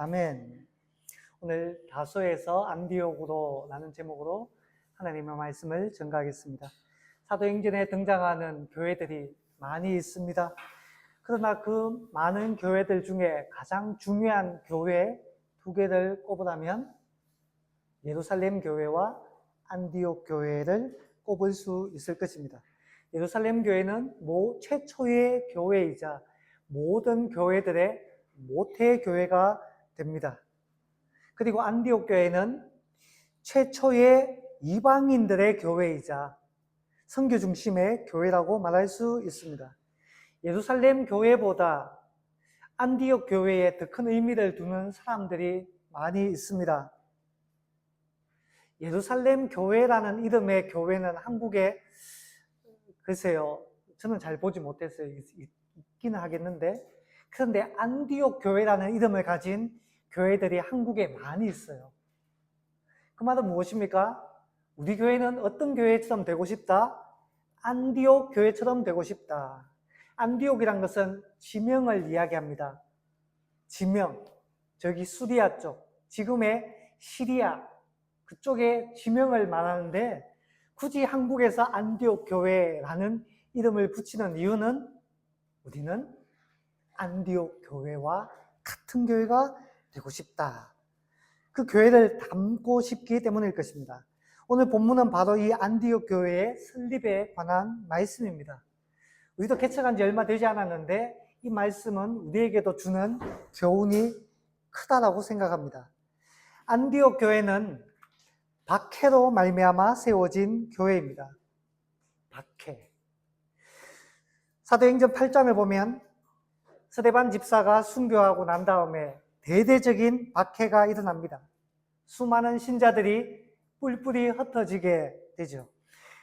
아멘. 오늘 다소에서 안디옥으로 라는 제목으로 하나님의 말씀을 전가하겠습니다. 사도행전에 등장하는 교회들이 많이 있습니다. 그러나 그 많은 교회들 중에 가장 중요한 교회 두 개를 꼽으라면 예루살렘 교회와 안디옥 교회를 꼽을 수 있을 것입니다. 예루살렘 교회는 최초의 교회이자 모든 교회들의 모태 교회가 됩니다. 그리고 안디옥 교회는 최초의 이방인들의 교회이자 선교 중심의 교회라고 말할 수 있습니다. 예루살렘 교회보다 안디옥 교회에 더 큰 의미를 두는 사람들이 많이 있습니다. 예루살렘 교회라는 이름의 교회는 한국에 글쎄요, 저는 잘 보지 못했어요. 있기는 하겠는데, 그런데 안디옥 교회라는 이름을 가진 교회들이 한국에 많이 있어요. 그 말은 무엇입니까? 우리 교회는 어떤 교회처럼 되고 싶다? 안디옥 교회처럼 되고 싶다. 안디옥이란 것은 지명을 이야기합니다. 지명, 저기 수리아 쪽, 지금의 시리아 그쪽에 지명을 말하는데 굳이 한국에서 안디옥 교회라는 이름을 붙이는 이유는 우리는 안디옥 교회와 같은 교회가 되고 싶다. 그 교회를 닮고 싶기 때문일 것입니다. 오늘 본문은 바로 이 안디옥 교회의 설립에 관한 말씀입니다. 우리도 개척한 지 얼마 되지 않았는데 이 말씀은 우리에게도 주는 교훈이 크다라고 생각합니다. 안디옥 교회는 박해로 말미암아 세워진 교회입니다. 박해. 사도행전 8장을 보면 스데반 집사가 순교하고 난 다음에 대대적인 박해가 일어납니다. 수많은 신자들이 뿔뿔이 흩어지게 되죠.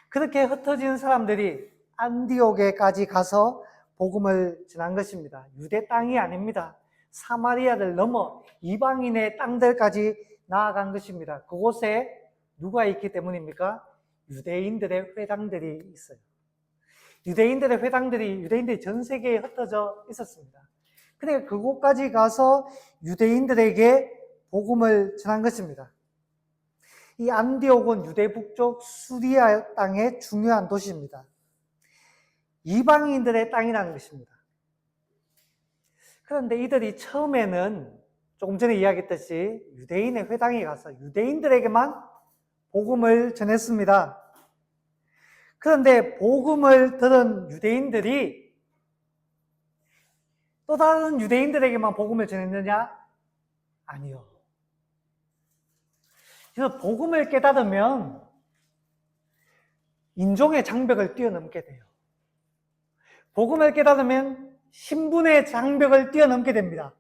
그렇게 흩어진 사람들이 안디옥에까지 가서 복음을 전한 것입니다. 유대 땅이 아닙니다. 사마리아를 넘어 이방인의 땅들까지 나아간 것입니다. 그곳에 누가 있기 때문입니까? 유대인들의 회당들이 있어요. 유대인들의 회당들이 유대인들이 전 세계에 흩어져 있었습니다. 그러니까 그곳까지 가서 유대인들에게 복음을 전한 것입니다. 이 안디옥은 유대 북쪽 수리아 땅의 중요한 도시입니다. 이방인들의 땅이라는 것입니다. 그런데 이들이 처음에는 조금 전에 이야기했듯이 유대인의 회당에 가서 유대인들에게만 복음을 전했습니다. 그런데 복음을 들은 유대인들이 또 다른 유대인들에게만 복음을 전했느냐? 아니요. 그래서 복음을 깨달으면 인종의 장벽을 뛰어넘게 돼요. 복음을 깨달으면 신분의 장벽을 뛰어넘게 됩니다.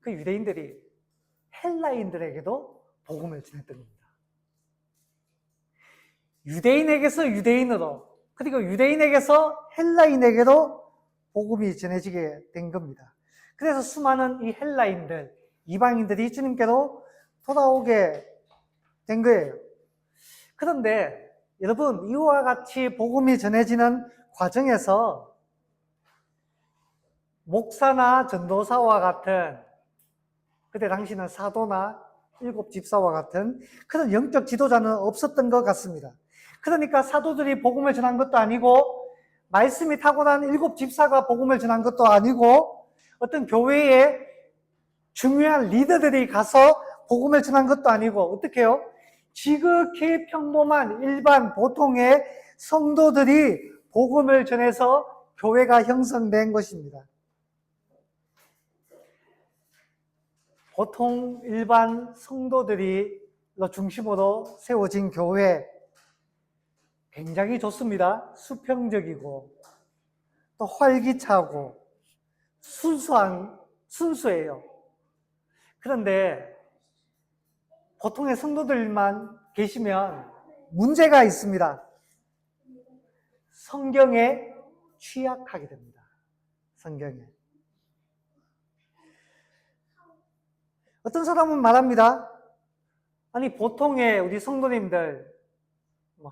그 유대인들이 헬라인들에게도 복음을 전했던 겁니다. 유대인에게서 유대인으로, 그리고 유대인에게서 헬라인에게도 복음이 전해지게 된 겁니다. 그래서 수많은 이 헬라인들, 이방인들이 주님께로 돌아오게 된 거예요. 그런데 여러분, 이와 같이 복음이 전해지는 과정에서 목사나 전도사와 같은, 그때 당시는 사도나 일곱 집사와 같은 그런 영적 지도자는 없었던 것 같습니다. 그러니까 사도들이 복음을 전한 것도 아니고 말씀이 타고난 일곱 집사가 복음을 전한 것도 아니고 어떤 교회의 중요한 리더들이 가서 복음을 전한 것도 아니고 어떻게 해요? 지극히 평범한 일반 보통의 성도들이 복음을 전해서 교회가 형성된 것입니다. 보통 일반 성도들이 중심으로 세워진 교회 굉장히 좋습니다. 수평적이고 또 활기차고 순수해요. 그런데 보통의 성도들만 계시면 문제가 있습니다. 성경에 취약하게 됩니다. 성경에. 어떤 사람은 말합니다. 아니, 보통의 우리 성도님들,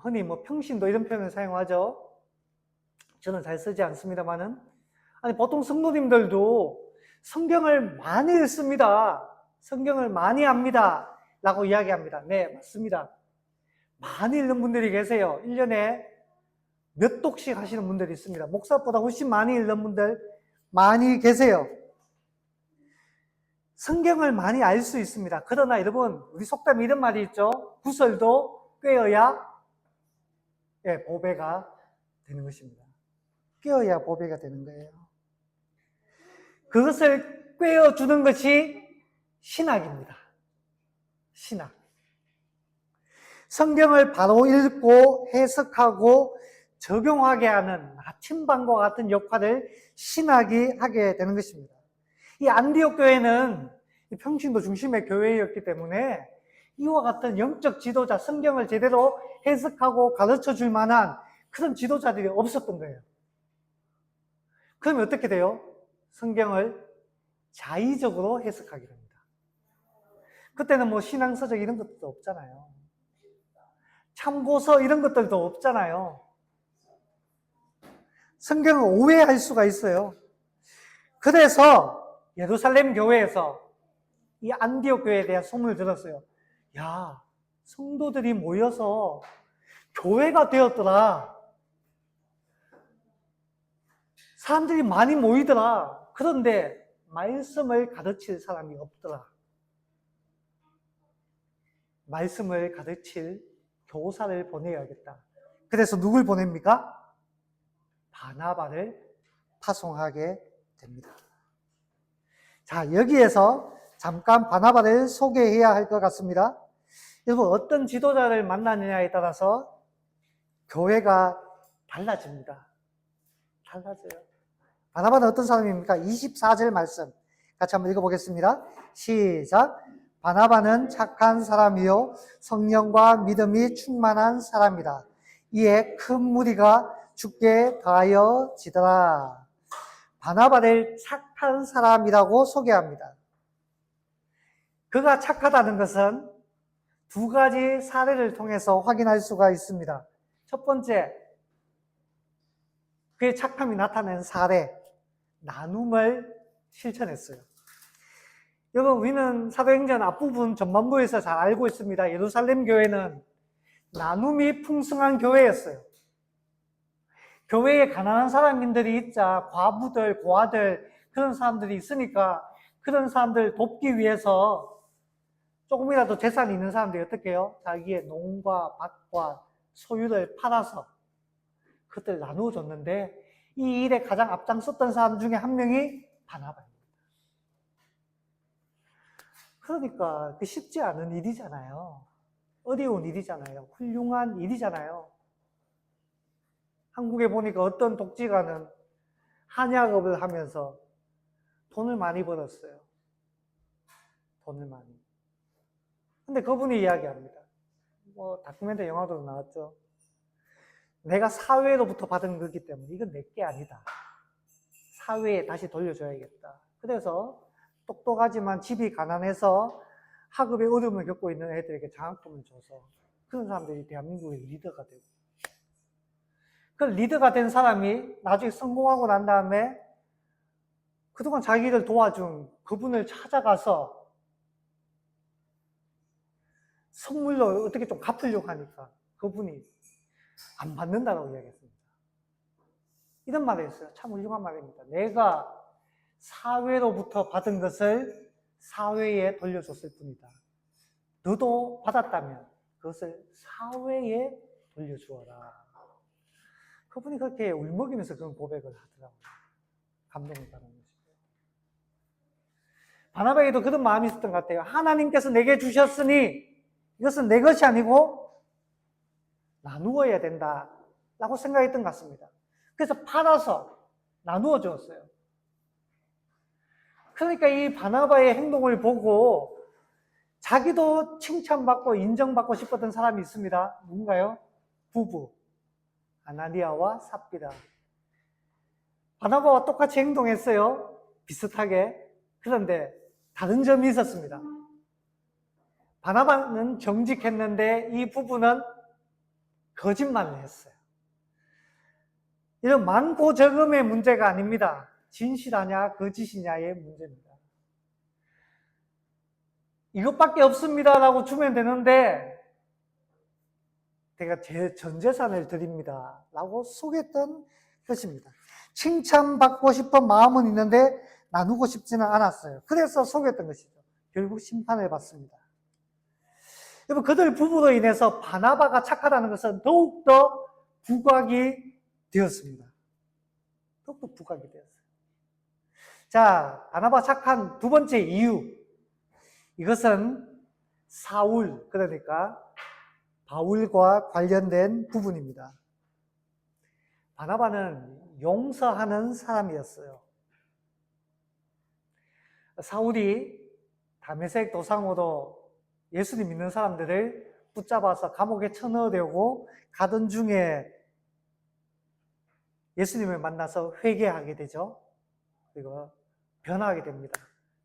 흔히 평신도 이런 표현을 사용하죠. 저는 잘 쓰지 않습니다만은. 아니, 보통 성도님들도 성경을 많이 읽습니다. 성경을 많이 합니다. 라고 이야기합니다. 네, 맞습니다. 많이 읽는 분들이 계세요. 1년에 몇 독씩 하시는 분들이 있습니다. 목사보다 훨씬 많이 읽는 분들 많이 계세요. 성경을 많이 알 수 있습니다. 그러나 여러분, 우리 속담에 이런 말이 있죠. 구설도 꿰어야 보배가 되는 것입니다. 꿰어야 보배가 되는 거예요. 그것을 꿰어주는 것이 신학입니다. 신학. 성경을 바로 읽고 해석하고 적용하게 하는 나침반과 같은 역할을 신학이 하게 되는 것입니다. 이 안디옥 교회는 평신도 중심의 교회였기 때문에 이와 같은 영적 지도자, 성경을 제대로 해석하고 가르쳐 줄 만한 그런 지도자들이 없었던 거예요. 그러면 어떻게 돼요? 성경을 자의적으로 해석하게 됩니다. 그때는 뭐 신앙서적 이런 것도 없잖아요. 참고서 이런 것들도 없잖아요. 성경을 오해할 수가 있어요. 그래서 예루살렘 교회에서 이 안디옥 교회에 대한 소문을 들었어요. 야, 성도들이 모여서 교회가 되었더라. 사람들이 많이 모이더라. 그런데 말씀을 가르칠 사람이 없더라. 말씀을 가르칠 교사를 보내야겠다. 그래서 누굴 보냅니까? 바나바를 파송하게 됩니다. 자, 여기에서 잠깐 바나바를 소개해야 할 것 같습니다. 여러분, 어떤 지도자를 만나느냐에 따라서 교회가 달라집니다. 달라져요. 바나바는 어떤 사람입니까? 24절 말씀 같이 한번 읽어보겠습니다. 시작. 바나바는 착한 사람이요 성령과 믿음이 충만한 사람이다. 이에 큰 무리가 죽게 가여지더라. 바나바를 착한 사람이라고 소개합니다. 그가 착하다는 것은 두 가지 사례를 통해서 확인할 수가 있습니다. 첫 번째, 그의 착함이 나타낸 사례, 나눔을 실천했어요. 여러분, 우리는 사도행전 앞부분 전반부에서 잘 알고 있습니다. 예루살렘 교회는 나눔이 풍성한 교회였어요. 교회에 가난한 사람들이 있자 과부들, 고아들 그런 사람들이 있으니까 그런 사람들 돕기 위해서 조금이라도 재산이 있는 사람들이 어떻게 해요? 자기의 농과 밭과 소유를 팔아서 그것들 나누어 줬는데 이 일에 가장 앞장섰던 사람 중에 한 명이 바나바입니다. 그러니까 그 쉽지 않은 일이잖아요. 어려운 일이잖아요. 훌륭한 일이잖아요. 한국에 보니까 어떤 독지가는 한약업을 하면서 돈을 많이 벌었어요. 돈을 많이. 근데 그분이 이야기합니다. 뭐 다큐멘터리 영화도 나왔죠. 내가 사회로부터 받은 거기 때문에 이건 내게 아니다. 사회에 다시 돌려줘야겠다. 그래서 똑똑하지만 집이 가난해서 학업에 어려움을 겪고 있는 애들에게 장학금을 줘서 그런 사람들이 대한민국의 리더가 되고, 그 리더가 된 사람이 나중에 성공하고 난 다음에 그동안 자기를 도와준 그분을 찾아가서 선물로 어떻게 좀 갚으려고 하니까 그분이 안 받는다라고 이야기했습니다. 이런 말을 했어요. 참 훌륭한 말입니다. 내가 사회로부터 받은 것을 사회에 돌려줬을 뿐이다. 너도 받았다면 그것을 사회에 돌려주어라. 그분이 그렇게 울먹이면서 그런 고백을 하더라고요. 감동을 받은 것이죠. 바나바에게도 그런 마음이 있었던 것 같아요. 하나님께서 내게 주셨으니 이것은 내 것이 아니고 나누어야 된다라고 생각했던 것 같습니다. 그래서 팔아서 나누어 주었어요. 그러니까 이 바나바의 행동을 보고 자기도 칭찬받고 인정받고 싶었던 사람이 있습니다. 누군가요? 부부 아나니아와 삽비라. 바나바와 똑같이 행동했어요. 비슷하게. 그런데 다른 점이 있었습니다. 바나바는 정직했는데 이 부부는 거짓말을 했어요. 이런 많고 적음의 문제가 아닙니다. 진실하냐 거짓이냐의 문제입니다. 이것밖에 없습니다라고 주면 되는데 제가 제 전 재산을 드립니다 라고 속였던 것입니다. 칭찬받고 싶은 마음은 있는데 나누고 싶지는 않았어요. 그래서 속였던 것이죠. 결국 심판을 받습니다. 여러분, 그들 부부로 인해서 바나바가 착하다는 것은 더욱더 부각이 되었습니다. 더욱더 부각이 되었어요. 자, 바나바 착한 두 번째 이유. 이것은 사울, 그러니까 바울과 관련된 부분입니다. 바나바는 용서하는 사람이었어요. 사울이 다메섹 도상으로 예수님 믿는 사람들을 붙잡아서 감옥에 쳐넣으려고 가던 중에 예수님을 만나서 회개하게 되죠. 그리고 변화하게 됩니다.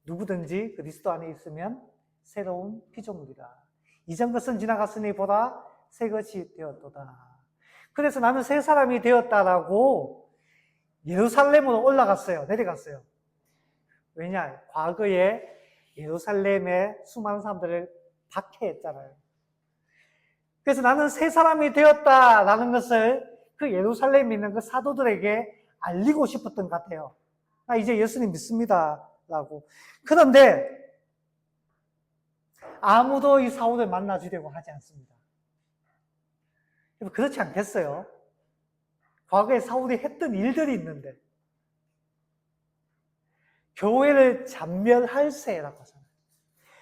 누구든지 그리스도 안에 있으면 새로운 피조물이라. 이전 것은 지나갔으니 보라 새 것이 되었도다. 그래서 나는 새 사람이 되었다라고 예루살렘으로 올라갔어요. 내려갔어요. 왜냐? 과거에 예루살렘에 수많은 사람들을 박해했잖아요. 그래서 나는 새 사람이 되었다라는 것을 그 예루살렘에 있는 그 사도들에게 알리고 싶었던 것 같아요. 나 이제 예수님 믿습니다 라고. 그런데 아무도 이 사울을 만나주려고 하지 않습니다. 그렇지 않겠어요? 과거에 사울이 했던 일들이 있는데 교회를 잔멸할세라고 하잖아요.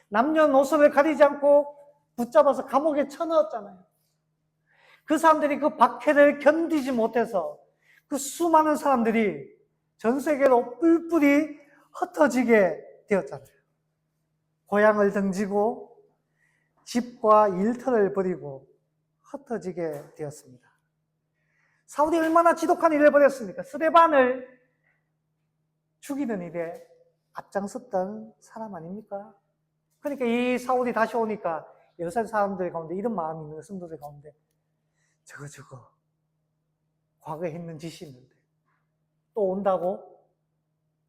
남녀노소를 가리지 않고 붙잡아서 감옥에 쳐넣었잖아요. 그 사람들이 그 박해를 견디지 못해서 그 수많은 사람들이 전 세계로 뿔뿔이 흩어지게 되었잖아요. 고향을 등지고 집과 일터를 버리고 흩어지게 되었습니다. 사울이 얼마나 지독한 일을 벌였습니까? 스데반을 죽이는 일에 앞장섰던 사람 아닙니까? 그러니까 이 사울이 다시 오니까 예루살렘 사람들 가운데 이런 마음이 있는 성도들 가운데 저거 과거에 했는 짓이 있는데 또 온다고?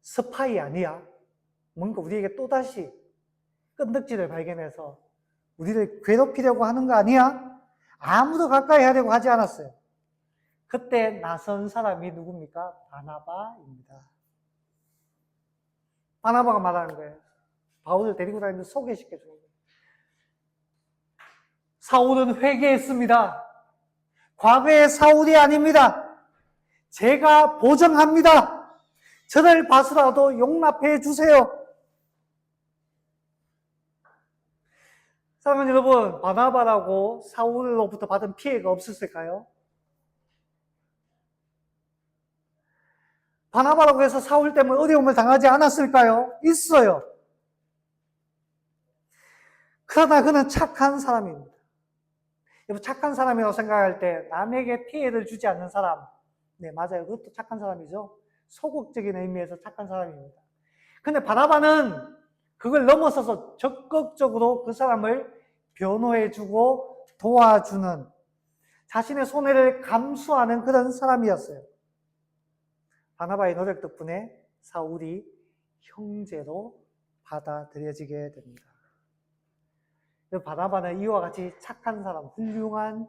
스파이 아니야? 뭔가 우리에게 또다시 끈덕지를 발견해서 우리를 괴롭히려고 하는 거 아니야? 아무도 가까이 하려고 하지 않았어요. 그때 나선 사람이 누굽니까? 바나바입니다. 바나바가 말하는 거예요. 바울을 데리고 다니면서 소개시켜 주는 거예요. 사울은 회개했습니다. 과거의 사울이 아닙니다. 제가 보정합니다. 저를 봐서라도 용납해 주세요. 사랑하는 여러분, 바나바라고 사울로부터 받은 피해가 없었을까요? 바나바라고 해서 사울 때문에 어려움을 당하지 않았을까요? 있어요. 그러나 그는 착한 사람입니다. 여러분, 착한 사람이라고 생각할 때 남에게 피해를 주지 않는 사람, 네, 맞아요. 그것도 착한 사람이죠. 소극적인 의미에서 착한 사람입니다. 근데 바나바는 그걸 넘어서서 적극적으로 그 사람을 변호해주고 도와주는, 자신의 손해를 감수하는 그런 사람이었어요. 바나바의 노력 덕분에 사울이 형제로 받아들여지게 됩니다. 바나바는 이와 같이 착한 사람, 훌륭한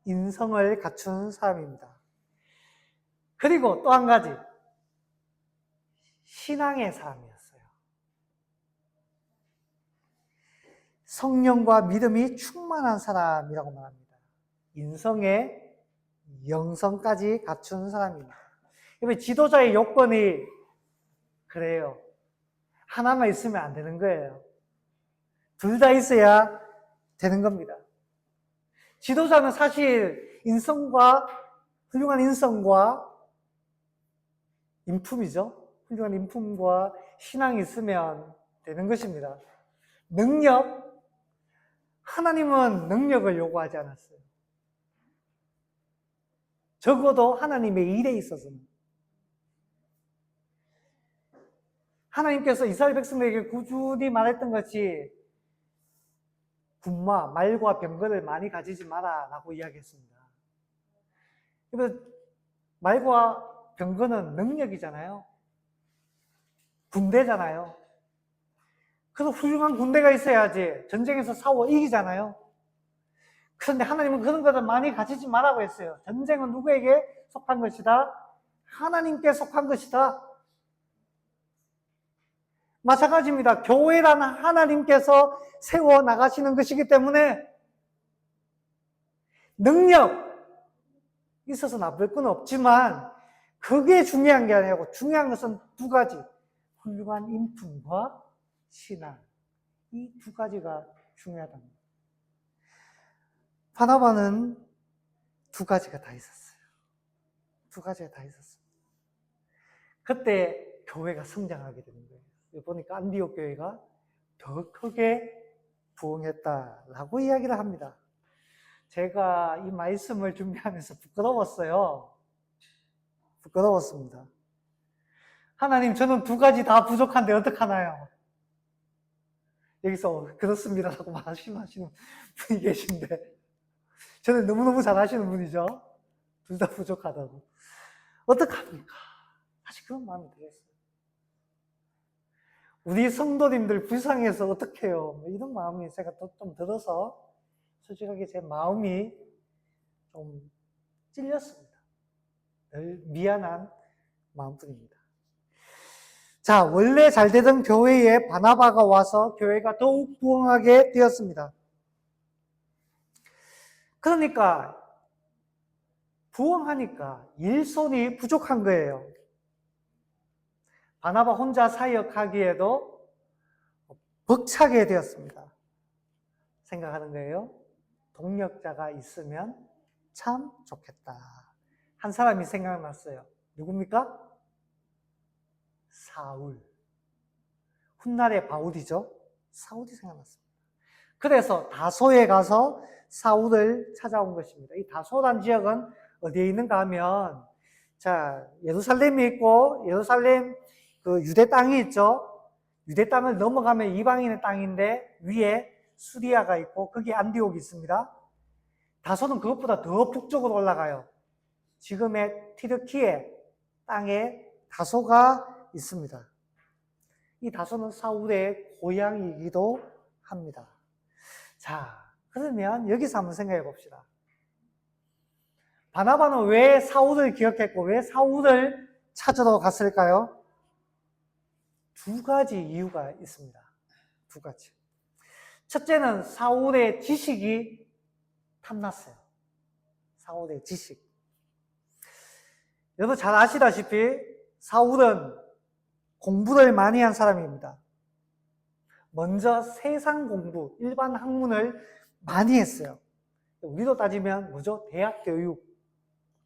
인성을 갖춘 사람입니다. 그리고 또 한 가지, 신앙의 사람이었어요. 성령과 믿음이 충만한 사람이라고 말합니다. 인성의 영성까지 갖춘 사람입니다. 지도자의 요건이 그래요. 하나만 있으면 안 되는 거예요. 둘 다 있어야 되는 겁니다. 지도자는 사실 훌륭한 인성과 인품이죠. 훌륭한 인품과 신앙이 있으면 되는 것입니다. 능력, 하나님은 능력을 요구하지 않았어요. 적어도 하나님의 일에 있어서는. 하나님께서 이스라엘 백성에게 꾸준히 말했던 것이 군마, 말과 병거를 많이 가지지 마라 라고 이야기했습니다. 말과 병거는 능력이잖아요. 군대잖아요. 그래서 훌륭한 군대가 있어야지 전쟁에서 싸워 이기잖아요. 그런데 하나님은 그런 것을 많이 가지지 말라고 했어요. 전쟁은 누구에게 속한 것이다? 하나님께 속한 것이다. 마찬가지입니다. 교회라는 하나님께서 세워 나가시는 것이기 때문에 능력 있어서 나쁠 건 없지만 그게 중요한 게 아니고 중요한 것은 두 가지. 훌륭한 인품과 신앙. 이 두 가지가 중요하답니다. 바나바는 두 가지가 다 있었어요. 두 가지가 다 있었어요. 그때 교회가 성장하게 되는 거예요. 보니까 안디옥 교회가 더 크게 부흥했다라고 이야기를 합니다. 제가 이 말씀을 준비하면서 부끄러웠어요. 부끄러웠습니다. 하나님, 저는 두 가지 다 부족한데 어떡하나요? 여기서 그렇습니다라고 말씀하시는 분이 계신데 저는 너무너무 잘하시는 분이죠. 둘 다 부족하다고. 어떡합니까? 사실 그런 마음이 들었어요. 우리 성도님들 불쌍해서 어떡해요? 이런 마음이 제가 좀 들어서 솔직하게 제 마음이 좀 찔렸습니다. 늘 미안한 마음뿐입니다. 자, 원래 잘 되던 교회에 바나바가 와서 교회가 더욱 부흥하게 되었습니다. 그러니까 부흥하니까 일손이 부족한 거예요. 바나바 혼자 사역하기에도 벅차게 되었습니다. 생각하는 거예요. 동력자가 있으면 참 좋겠다. 한 사람이 생각났어요. 누굽니까? 사울. 훗날의 바울이죠. 사울이 생각났습니다. 그래서 다소에 가서 사울을 찾아온 것입니다. 이 다소란 지역은 어디에 있는가 하면, 자, 예루살렘이 있고, 예루살렘 그 유대 땅이 있죠. 유대 땅을 넘어가면 이방인의 땅인데, 위에 수리아가 있고, 거기에 안디옥이 있습니다. 다소는 그것보다 더 북쪽으로 올라가요. 지금의 튀르키예 땅에 다소가 있습니다. 이 다소는 사울의 고향이기도 합니다. 자, 그러면 여기서 한번 생각해 봅시다. 바나바는 왜 사울을 기억했고 왜 사울을 찾으러 갔을까요? 두 가지 이유가 있습니다. 두 가지. 첫째는 사울의 지식이 탐났어요. 사울의 지식. 여러분 잘 아시다시피 사울은 공부를 많이 한 사람입니다. 먼저 세상 공부, 일반 학문을 많이 했어요. 우리로 따지면 뭐죠? 대학 교육,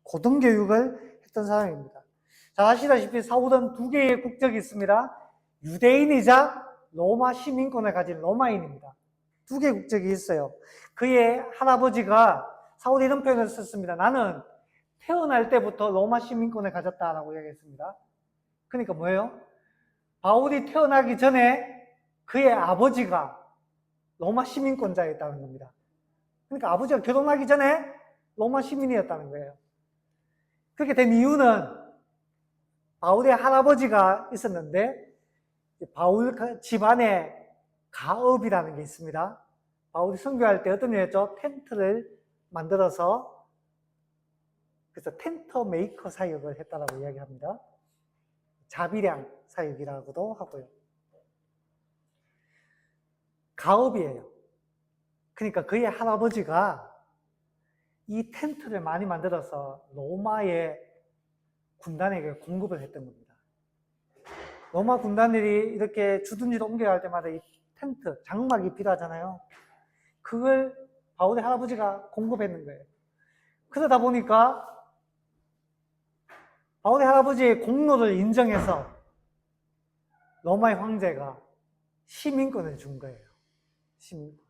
고등교육을 했던 사람입니다. 잘 아시다시피 사울은 두 개의 국적이 있습니다. 유대인이자 로마 시민권을 가진 로마인입니다. 두 개의 국적이 있어요. 그의 할아버지가 사울이 이런 표현을 썼습니다. 나는 태어날 때부터 로마 시민권을 가졌다라고 이야기했습니다. 그러니까 뭐예요? 바울이 태어나기 전에 그의 아버지가 로마 시민권자였다는 겁니다. 그러니까 아버지가 결혼하기 전에 로마 시민이었다는 거예요. 그렇게 된 이유는 바울의 할아버지가 있었는데 바울 집안에 가업이라는 게 있습니다. 바울이 선교할 때 어떤 일 했죠? 텐트를 만들어서 그래서 텐트 메이커 사역을 했다라고 이야기합니다. 자비량 사역이라고도 하고요. 가업이에요. 그러니까 그의 할아버지가 이 텐트를 많이 만들어서 로마의 군단에게 공급을 했던 겁니다. 로마 군단들이 이렇게 주둔지로 옮겨갈 때마다 이 텐트, 장막이 필요하잖아요. 그걸 바울의 할아버지가 공급했는 거예요. 그러다 보니까 바울의 할아버지의 공로를 인정해서 로마의 황제가 시민권을 준 거예요. 시민권.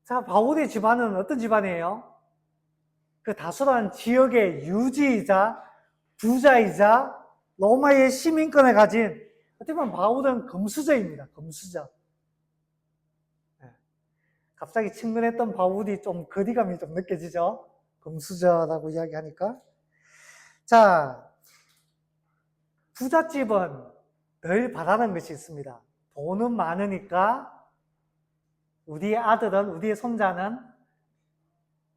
자, 바울의 집안은 어떤 집안이에요? 그 다소라는 지역의 유지이자 부자이자 로마의 시민권을 가진 어떻게 보면 바울은 금수저입니다. 금수저. 갑자기 친근했던 바울이 좀 거리감이 좀 느껴지죠? 금수저라고 이야기하니까. 자, 부잣집은 늘 바라는 것이 있습니다. 돈은 많으니까 우리의 아들은, 우리의 손자는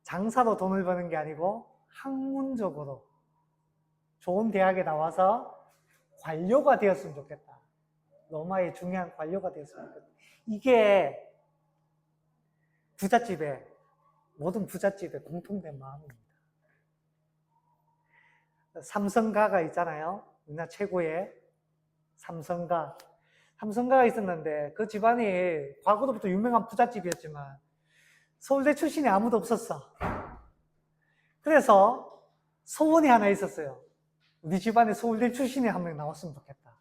장사로 돈을 버는 게 아니고 학문적으로 좋은 대학에 나와서 관료가 되었으면 좋겠다. 로마의 중요한 관료가 되었으면 좋겠다. 이게 모든 부잣집의 공통된 마음입니다. 삼성가가 있잖아요. 우리나라 최고의 삼성가가 있었는데 그 집안이 과거로부터 유명한 부잣집이었지만 서울대 출신이 아무도 없었어. 그래서 소원이 하나 있었어요. 우리 집안에 서울대 출신이 한 명 나왔으면 좋겠다.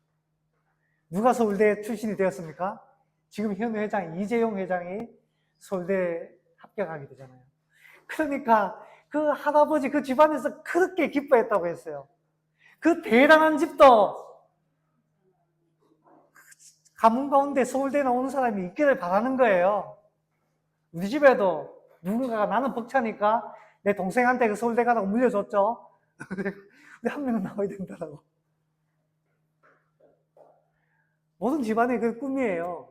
누가 서울대 출신이 되었습니까? 지금 현 회장 이재용 회장이 서울대 합격하게 되잖아요. 그러니까 그 할아버지 그 집안에서 그렇게 기뻐했다고 했어요. 그 대단한 집도 가문 가운데 서울대 나오는 사람이 있기를 바라는 거예요. 우리 집에도 누군가가 나는 벅차니까 내 동생한테 그 서울대 가라고 물려줬죠. 근데 한 명은 나와야 된다고. 모든 집안의 그 꿈이에요.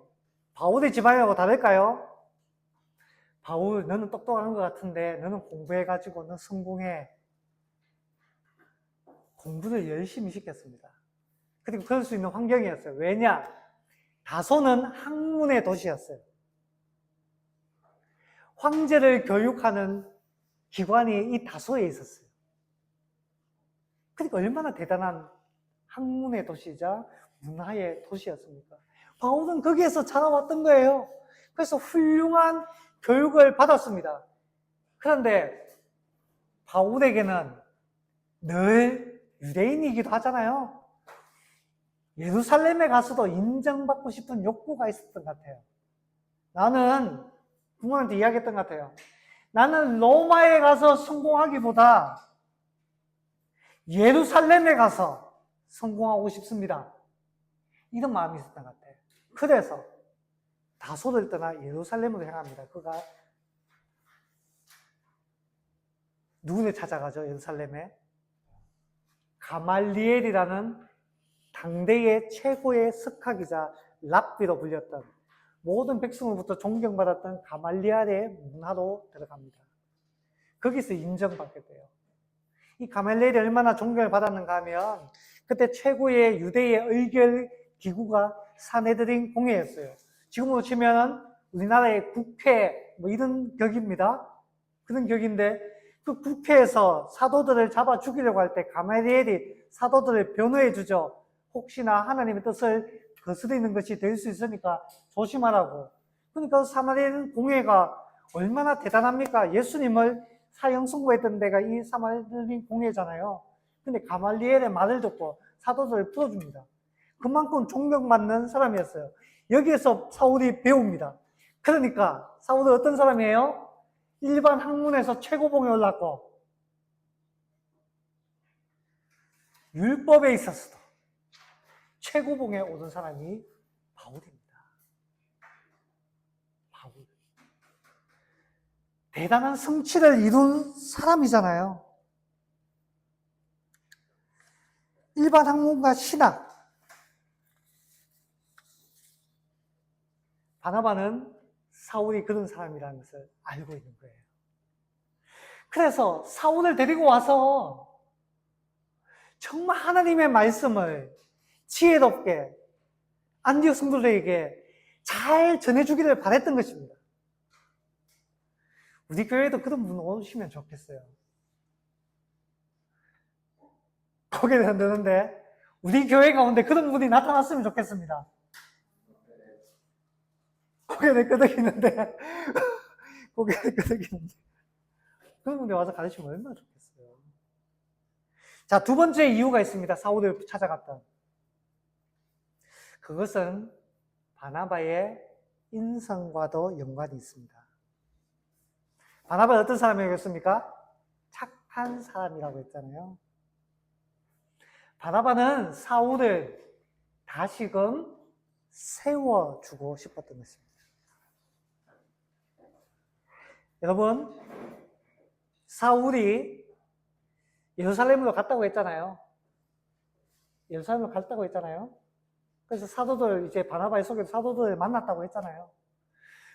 바울의 집안이라고 다를까요? 바울, 너는 똑똑한 것 같은데 너는 공부해가지고 너 성공해. 공부를 열심히 시켰습니다. 그리고 그럴 수 있는 환경이었어요. 왜냐? 다소는 학문의 도시였어요. 황제를 교육하는 기관이 이 다소에 있었어요. 그러니까 얼마나 대단한 학문의 도시이자 문화의 도시였습니까? 바울은 거기에서 자라왔던 거예요. 그래서 훌륭한 교육을 받았습니다. 그런데 바울에게는 늘 유대인이기도 하잖아요. 예루살렘에 가서도 인정받고 싶은 욕구가 있었던 것 같아요. 나는 부모님한테 이야기했던 것 같아요. 나는 로마에 가서 성공하기보다 예루살렘에 가서 성공하고 싶습니다. 이런 마음이 있었던 것 같아요. 그래서 다소를 떠나 예루살렘으로 향합니다. 그가 누구를 찾아가죠? 예루살렘에 가말리엘이라는 당대의 최고의 석학이자 랍비로 불렸던 모든 백성으로부터 존경받았던 가말리엘의 문화로 들어갑니다. 거기서 인정받게 돼요. 이 가말리엘이 얼마나 존경을 받았는가 하면 그때 최고의 유대의 의결 기구가 사내드린 공회였어요. 지금으로 치면 우리나라의 국회 뭐 이런 격입니다. 그런 격인데 그 국회에서 사도들을 잡아 죽이려고 할 때 가말리엘이 사도들을 변호해 주죠. 혹시나 하나님의 뜻을 거스르는 것이 될 수 있으니까 조심하라고. 그러니까 사마리아 공회가 얼마나 대단합니까? 예수님을 사형 선고했던 데가 이 사마리아 공회잖아요. 근데 가말리엘의 말을 듣고 사도들을 풀어줍니다. 그만큼 존경받는 사람이었어요. 여기에서 사울이 배웁니다. 그러니까 사울은 어떤 사람이에요? 일반 학문에서 최고봉에 올랐고 율법에 있어서도 최고봉에 오른 사람이 바울입니다. 바울. 대단한 성취를 이룬 사람이잖아요. 일반 학문과 신학. 바나바는 사울이 그런 사람이라는 것을 알고 있는 거예요. 그래서 사울을 데리고 와서 정말 하나님의 말씀을 지혜롭게 안디옥 성도들에게 잘 전해주기를 바랬던 것입니다. 우리 교회에도 그런 분 오시면 좋겠어요. 고개를 흔드는데 우리 교회 가운데 그런 분이 나타났으면 좋겠습니다. 고개를 끄덕이는데 고개를 끄덕이는데 그런 분이 와서 가르치면 얼마나 좋겠어요. 자, 두 번째 이유가 있습니다. 사울을 찾아갔던. 그것은 바나바의 인성과도 연관이 있습니다. 바나바는 어떤 사람이었습니까? 착한 사람이라고 했잖아요. 바나바는 사울을 다시금 세워주고 싶었던 것입니다. 여러분, 사울이 예루살렘으로 갔다고 했잖아요. 예루살렘으로 갔다고 했잖아요. 그래서 사도들, 이제 바나바의 속에 사도들을 만났다고 했잖아요.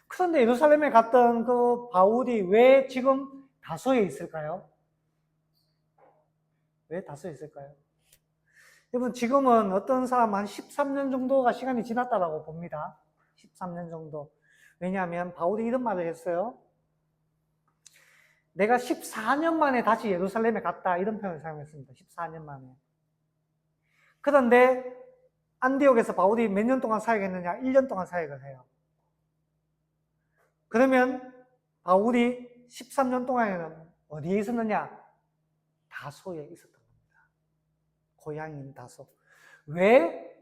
그런데 예루살렘에 갔던 그 바울이 왜 지금 다소에 있을까요? 왜 다소에 있을까요? 여러분, 지금은 어떤 사람 한 13년 정도가 시간이 지났다고 봅니다. 13년 정도. 왜냐하면 바울이 이런 말을 했어요. 내가 14년 만에 다시 예루살렘에 갔다. 이런 표현을 사용했습니다. 14년 만에. 그런데 안디옥에서 바울이 몇 년 동안 사역했느냐? 1년 동안 사역을 해요. 그러면 바울이 13년 동안에는 어디에 있었느냐? 다소에 있었던 겁니다. 고향인 다소. 왜?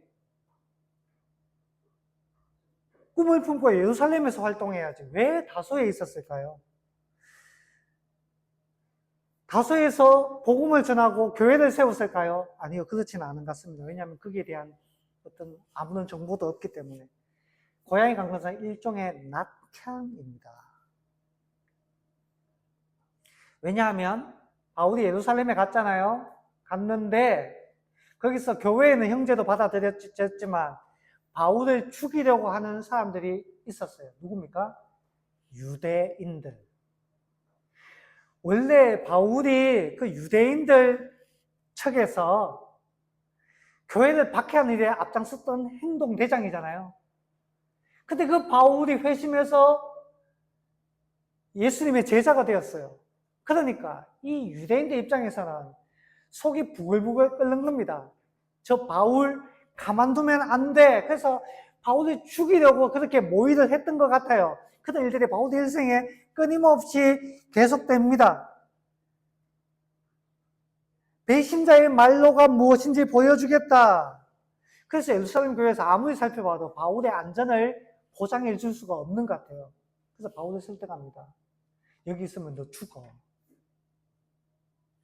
꿈을 품고 예루살렘에서 활동해야지. 왜 다소에 있었을까요? 다소에서 복음을 전하고 교회를 세웠을까요? 아니요, 그렇지는 않은 것 같습니다. 왜냐하면 거기에 대한 어떤 아무런 정보도 없기 때문에. 고향이 간 것은 일종의 낙향입니다. 왜냐하면 바울이 예루살렘에 갔잖아요. 갔는데 거기서 교회에는 형제도 받아들였지만 바울을 죽이려고 하는 사람들이 있었어요. 누굽니까? 유대인들. 원래 바울이 그 유대인들 측에서 교회를 박해하는 일에 앞장섰던 행동대장이잖아요. 근데 그 바울이 회심해서 예수님의 제자가 되었어요. 그러니까 이 유대인들 입장에서는 속이 부글부글 끓는 겁니다. 저 바울 가만두면 안 돼. 그래서 바울을 죽이려고 그렇게 모의를 했던 것 같아요. 그런 일들이 바울 일생에 끊임없이 계속됩니다. 배신자의 말로가 무엇인지 보여주겠다. 그래서 예루살렘 교회에서 아무리 살펴봐도 바울의 안전을 보장해 줄 수가 없는 것 같아요. 그래서 바울을 설득합니다. 여기 있으면 너 죽어.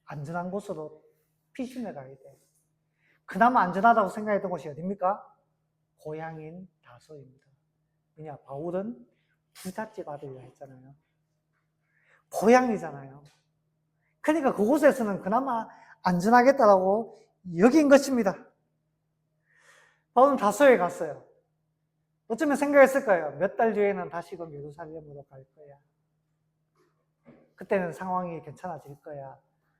안전한 곳으로 피신해 가야 돼. 그나마 안전하다고 생각했던 곳이 어디입니까? 고향인 다소입니다. 왜냐, 바울은 부잣집 아들이라 했잖아요. 고향이잖아요. 그러니까 그곳에서는 그나마 안전하겠다라고 여긴 것입니다. 바울은 다소에 갔어요. 어쩌면 생각했을 거예요. 몇 달 뒤에는 다시금 예루살렘으로 갈 거야. 그때는 상황이 괜찮아질 거야.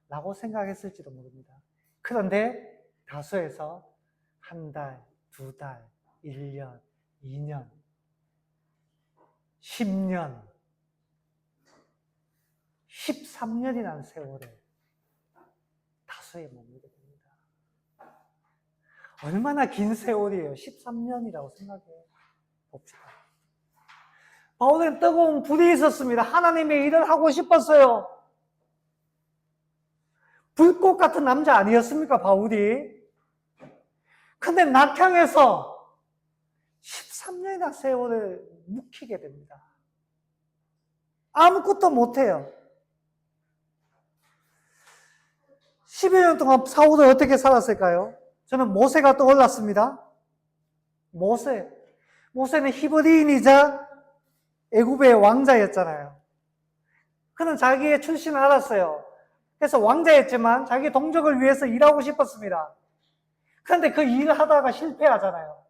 라고 생각했을지도 모릅니다. 그런데 다소에서 한 달, 두 달, 1년, 2년, 10년, 13년이라는 세월을 다소에 머물게 됩니다. 얼마나 긴 세월이에요. 13년이라고 생각해 봅시다. 바울은 뜨거운 불이 있었습니다. 하나님의 일을 하고 싶었어요. 불꽃 같은 남자 아니었습니까, 바울이? 근데 낙향에서 13년이나 세월을 묵히게 됩니다. 아무것도 못해요. 10여 년 동안 사울은 어떻게 살았을까요? 저는 모세가 떠올랐습니다. 모세는 히브리인이자 애굽의 왕자였잖아요. 그는 자기의 출신을 알았어요. 그래서 왕자였지만 자기 동족을 위해서 일하고 싶었습니다. 그런데 그 일을 하다가 실패하잖아요.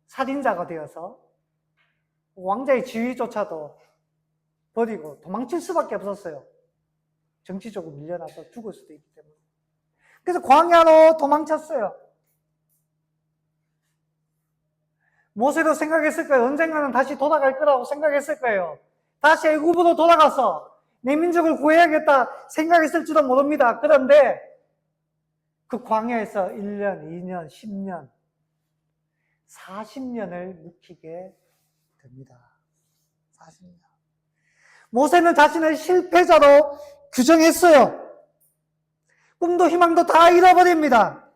살인자가 되어서 왕자의 지위조차도 버리고 도망칠 수밖에 없었어요. 정치적으로 밀려나서 죽을 수도 있기 때문에. 그래서 광야로 도망쳤어요. 모세도 생각했을 거예요. 언젠가는 다시 돌아갈 거라고 생각했을 거예요. 다시 애굽으로 돌아가서 내 민족을 구해야겠다 생각했을지도 모릅니다. 그런데 그 광야에서 1년, 2년, 10년, 40년을 묵히게 됩니다. 40년. 모세는 자신을 실패자로 규정했어요. 꿈도 희망도 다 잃어버립니다.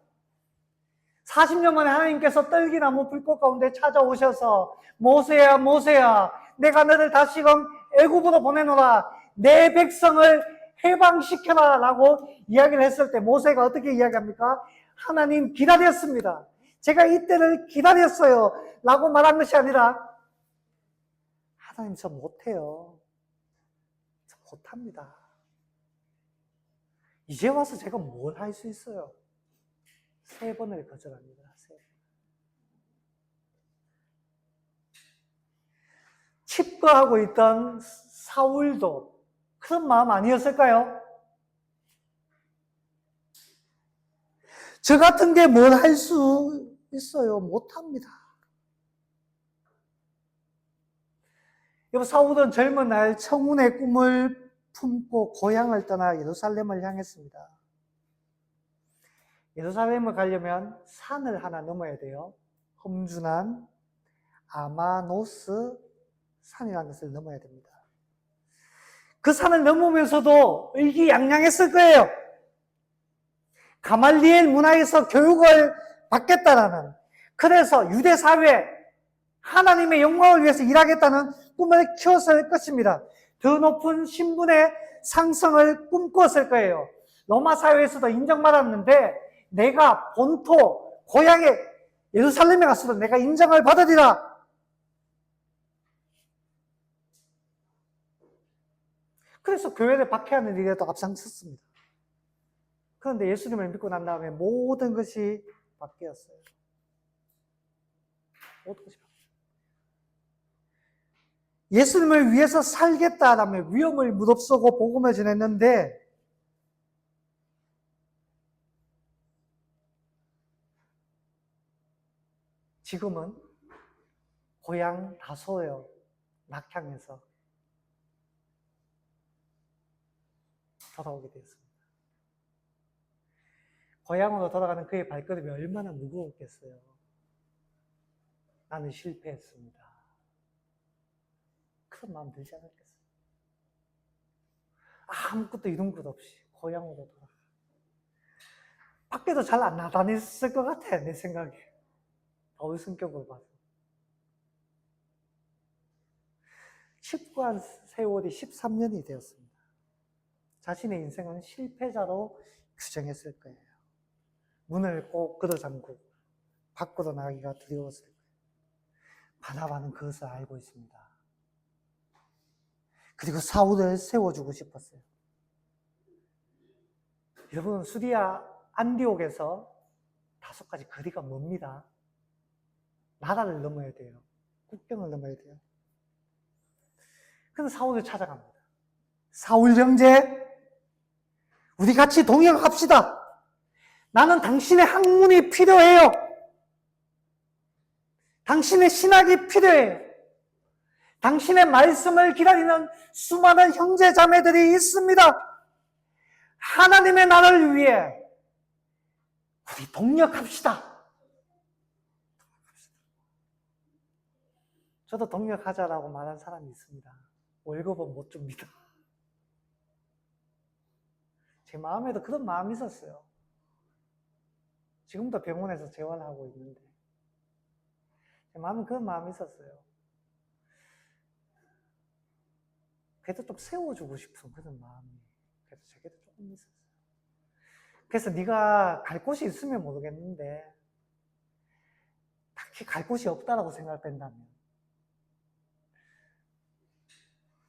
40년 만에 하나님께서 떨기나무 불꽃 가운데 찾아오셔서 모세야 모세야 내가 너를 다시금 애굽으로 보내노라 내 백성을 해방시켜라 라고 이야기를 했을 때 모세가 어떻게 이야기합니까? 하나님 기다렸습니다. 제가 이때를 기다렸어요 라고 말한 것이 아니라 하나님 저 못해요. 저 못합니다. 이제 와서 제가 뭘 할 수 있어요? 3번을 거절합니다. 칩거하고 있던 사울도 그런 마음 아니었을까요? 저 같은 게 뭘 할 수 있어요? 못합니다. 사울은 젊은 날 청운의 꿈을 품고 고향을 떠나 예루살렘을 향했습니다. 예루살렘을 가려면 산을 하나 넘어야 돼요. 험준한 아마노스 산이라는 것을 넘어야 됩니다. 그 산을 넘으면서도 의기양양했을 거예요. 가말리엘 문화에서 교육을 받겠다라는, 그래서 유대 사회, 하나님의 영광을 위해서 일하겠다는 꿈을 키웠을 것입니다. 더 높은 신분의 상승을 꿈꾸었을 거예요. 로마 사회에서도 인정받았는데 내가 본토, 고향에 예루살렘에 갔어도 내가 인정을 받으리라. 그래서 교회를 박해하는 일에도 앞장섰습니다. 그런데 예수님을 믿고 난 다음에 모든 것이 바뀌었어요. 모든 것이 바뀌었어요. 예수님을 위해서 살겠다라며 위험을 무릅쓰고 복음을 전했는데 지금은 고향 다소요, 낙향에서 돌아오게 되었습니다. 고향으로 돌아가는 그의 발걸음이 얼마나 무거웠겠어요. 나는 실패했습니다. 그런 마음 들지 않았겠어요? 아무것도 이룬 것 없이 고향으로 돌아가. 밖에도 잘 안 나다녔을 것 같아, 내 생각에. 바울 성격을 봐서. 칩구한 세월이 13년이 되었습니다. 자신의 인생은 실패자로 규정했을 거예요. 문을 꼭 걷어잠그고 밖으로 나가기가 두려웠을 거예요. 바나바는 그것을 알고 있습니다. 그리고 사울을 세워주고 싶었어요. 여러분, 수리아 안디옥에서 5가지 거리가 멉니다. 나라를 넘어야 돼요. 국경을 넘어야 돼요. 그래서 사울을 찾아갑니다. 사울 형제, 우리 같이 동역합시다. 나는 당신의 학문이 필요해요. 당신의 신학이 필요해요. 당신의 말씀을 기다리는 수많은 형제 자매들이 있습니다. 하나님의 나라를 위해 우리 동역합시다. 저도 동역하자라고 말한 사람이 있습니다. 월급은 못 줍니다. 제 마음에도 그런 마음이 있었어요. 지금도 병원에서 재활하고 있는데 제 마음에 그런 마음이 있었어요. 그래도 좀 세워주고 싶은 그런 마음이 그래도 제게도 조금 있었어요. 그래서 네가 갈 곳이 있으면 모르겠는데 딱히 갈 곳이 없다라고 생각된다면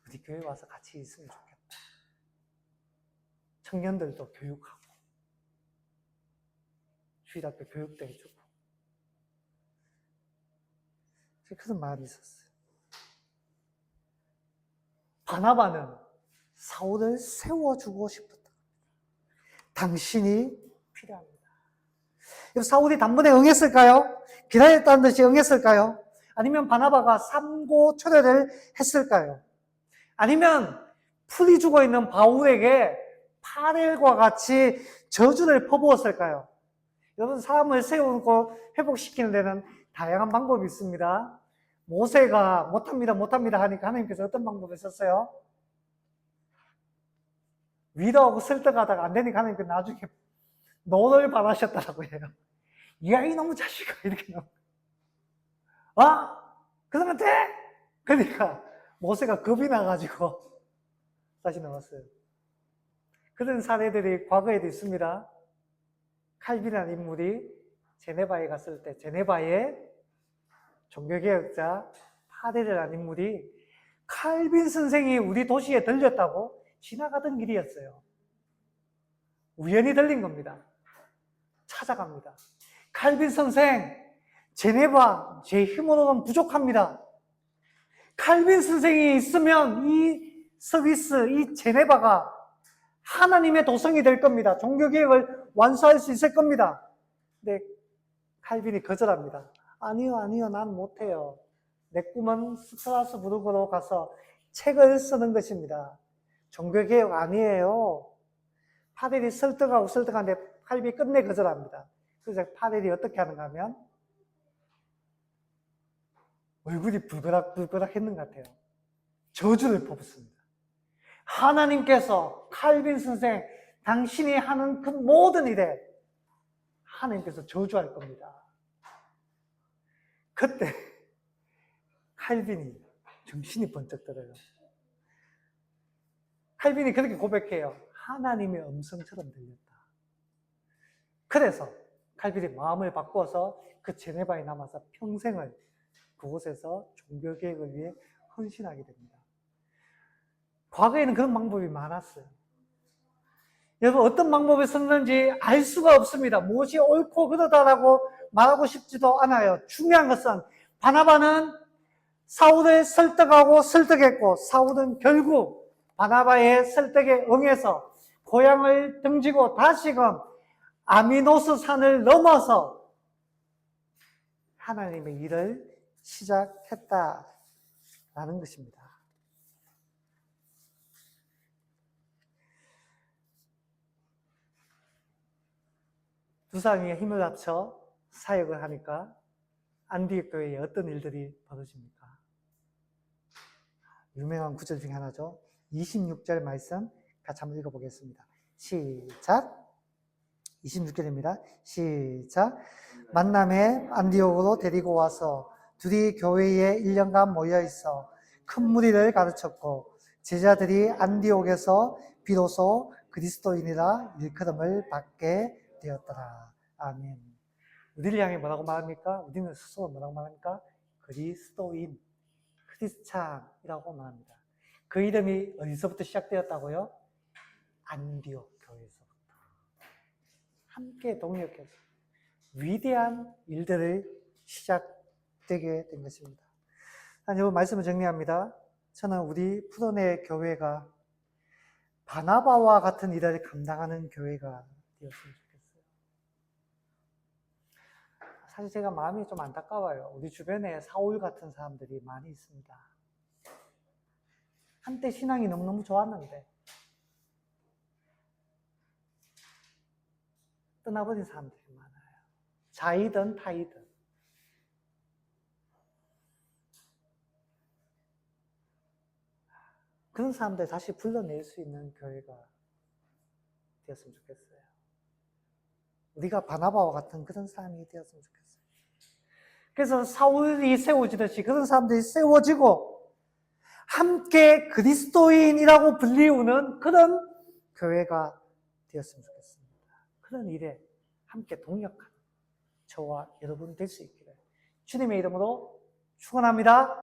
우리 교회 와서 같이 있으면 좋겠다. 청년들도 교육하고 주일학교 교육도 해주고 그런 마음이 있었어요. 바나바는 사울을 세워주고 싶었다. 당신이 필요합니다. 사울이 단번에 응했을까요? 기다렸다는 듯이 응했을까요? 아니면 바나바가 삼고초려를 했을까요? 아니면 풀이 죽어 있는 바울에게 파렐과 같이 저주를 퍼부었을까요? 여러분, 사람을 세우고 회복시키는 데는 다양한 방법이 있습니다. 모세가 못합니다 하니까 하나님께서 어떤 방법을 썼어요? 위로하고 설득하다가 안 되니까 하나님께서 나중에 노를 바라셨다라고 해요. 야, 이놈의 자식아, 이렇게 나오고. 그러면 돼? 그러니까 모세가 겁이 나가지고 다시 나왔어요. 그런 사례들이 과거에도 있습니다. 칼빈이라는 인물이 제네바에 갔을 때 제네바의 종교개혁자 파레르라는 인물이 칼빈 선생이 우리 도시에 들렸다고 지나가던 길이었어요. 우연히 들린 겁니다. 찾아갑니다. 칼빈 선생, 제네바 제 힘으로는 부족합니다. 칼빈 선생이 있으면 이 서비스, 이 제네바가 하나님의 도성이 될 겁니다. 종교개혁을 완수할 수 있을 겁니다. 근데 칼빈이 거절합니다. 아니요, 난 못해요. 내 꿈은 스트라스부르크로 가서 책을 쓰는 것입니다. 종교개혁 아니에요. 파델이 설득하는데 칼빈이 끝내 거절합니다. 그래서 파델이 어떻게 하는가 하면 얼굴이 불그락 했는 것 같아요. 저주를 뽑습니다. 하나님께서 칼빈 선생, 당신이 하는 그 모든 일에 하나님께서 저주할 겁니다. 그때 칼빈이 정신이 번쩍 들어요. 칼빈이 그렇게 고백해요. 하나님의 음성처럼 들렸다. 그래서 칼빈이 마음을 바꿔서 그 제네바에 남아서 평생을 그곳에서 종교개혁을 위해 헌신하게 됩니다. 과거에는 그런 방법이 많았어요. 여러분 어떤 방법을 썼는지 알 수가 없습니다. 무엇이 옳고 그러다라고 말하고 싶지도 않아요. 중요한 것은 바나바는 사울을 설득했고 사울은 결국 바나바의 설득에 응해서 고향을 등지고 다시금 아미노스 산을 넘어서 하나님의 일을 시작했다라는 것입니다. 두 사람이 힘을 합쳐 사역을 하니까 안디옥 교회에 어떤 일들이 벌어집니까? 유명한 구절 중에 하나죠. 26절 말씀 같이 한번 읽어보겠습니다. 시작! 26절입니다. 시작! 만남에 안디옥으로 데리고 와서 둘이 교회에 1년간 모여있어 큰 무리를 가르쳤고 제자들이 안디옥에서 비로소 그리스도인이라 일컬음을 받게 되었더라. 아멘. 우리를 향해 뭐라고 말합니까? 우리는 스스로 뭐라고 말합니까? 그리스도인, 크리스찬이라고 말합니다. 그 이름이 어디서부터 시작되었다고요? 안디옥 교회에서부터. 함께 동력해서 위대한 일들을 시작되게 된 것입니다. 여러분 말씀을 정리합니다. 저는 우리 푸른의 교회가 바나바와 같은 일을 감당하는 교회가 되었으면 좋겠어요. 사실 제가 마음이 좀 안타까워요. 우리 주변에 사울 같은 사람들이 많이 있습니다. 한때 신앙이 너무너무 좋았는데 떠나버린 사람들이 많아요. 자이든 타이든. 그런 사람들 다시 불러낼 수 있는 교회가 되었으면 좋겠어요. 우리가 바나바와 같은 그런 사람이 되었으면 좋겠어요. 그래서 사울이 세워지듯이 그런 사람들이 세워지고 함께 그리스도인이라고 불리우는 그런 교회가 되었으면 좋겠습니다. 그런 일에 함께 동역하는 저와 여러분 될 수 있기를 주님의 이름으로 축원합니다.